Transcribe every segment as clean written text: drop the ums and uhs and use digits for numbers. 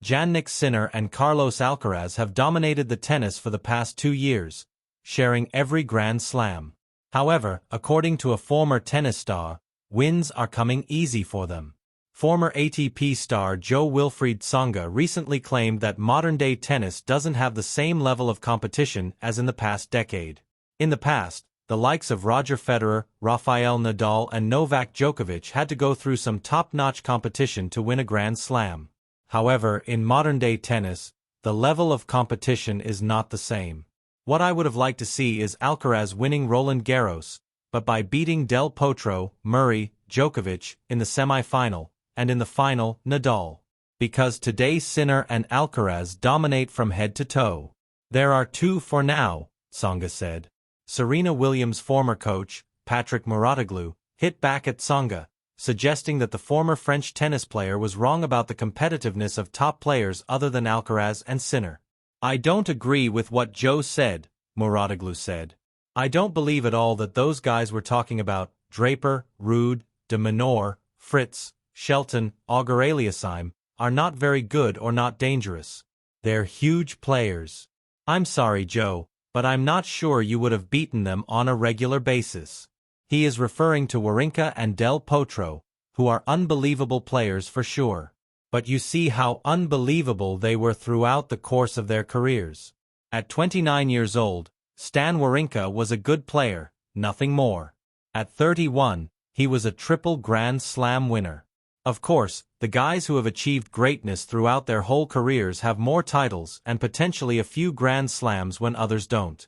Jannik Sinner and Carlos Alcaraz have dominated the tennis for the past 2 years, sharing every Grand Slam. However, according to a former tennis star, wins are coming easy for them. Former ATP star Jo-Wilfried Tsonga recently claimed that modern-day tennis doesn't have the same level of competition as in the past decade. In the past, the likes of Roger Federer, Rafael Nadal and Novak Djokovic had to go through some top-notch competition to win a Grand Slam. However, in modern-day tennis, the level of competition is not the same. What I would have liked to see is Alcaraz winning Roland Garros, but by beating Del Potro, Murray, Djokovic in the semi-final, and in the final, Nadal. Because today Sinner and Alcaraz dominate from head to toe. There are 2 for now, Tsonga said. Serena Williams' former coach, Patrick Mouratoglou, hit back at Tsonga, suggesting that the former French tennis player was wrong about the competitiveness of top players other than Alcaraz and Sinner. I don't agree with what Joe said, Mouratoglou said. I don't believe at all that those guys were talking about Draper, Ruud, de Minaur, Fritz, Shelton, Auger-Aliassime, are not very good or not dangerous. They're huge players. I'm sorry, Joe, but I'm not sure you would have beaten them on a regular basis. He is referring to Wawrinka and Del Potro, who are unbelievable players for sure. But you see how unbelievable they were throughout the course of their careers. At 29 years old, Stan Wawrinka was a good player, nothing more. At 31, he was a triple Grand Slam winner. Of course, the guys who have achieved greatness throughout their whole careers have more titles and potentially a few Grand Slams when others don't.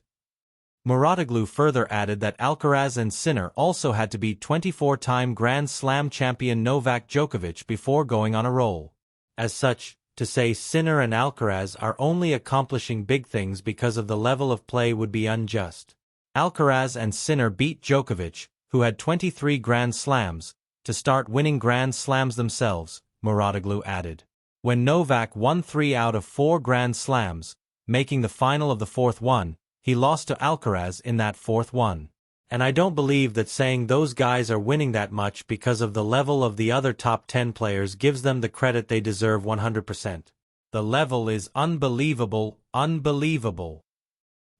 Mouratoglou further added that Alcaraz and Sinner also had to beat 24-time Grand Slam champion Novak Djokovic before going on a roll. As such, to say Sinner and Alcaraz are only accomplishing big things because of the level of play would be unjust. Alcaraz and Sinner beat Djokovic, who had 23 Grand Slams, to start winning Grand Slams themselves, Mouratoglou added. When Novak won 3 out of 4 Grand Slams, making the final of the 4th one, he lost to Alcaraz in that 4th one. And I don't believe that saying those guys are winning that much because of the level of the other top 10 players gives them the credit they deserve 100%. The level is unbelievable, unbelievable.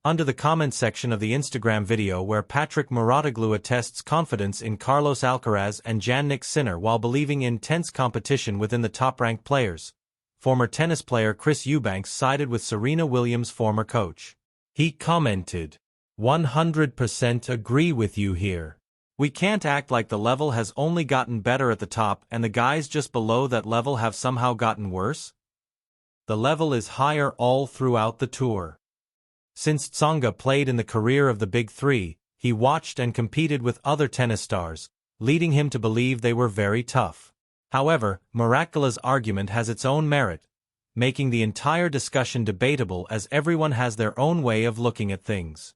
Under the comment section of the Instagram video where Patrick Mouratoglou attests confidence in Carlos Alcaraz and Jannik Sinner while believing in tense competition within the top-ranked players, former tennis player Chris Eubanks sided with Serena Williams' former coach. He commented, 100% agree with you here. We can't act like the level has only gotten better at the top and the guys just below that level have somehow gotten worse. The level is higher all throughout the tour. Since Tsonga played in the career of the Big Three, he watched and competed with other tennis stars, leading him to believe they were very tough. However, Mouratoglou's argument has its own merit, making the entire discussion debatable as everyone has their own way of looking at things.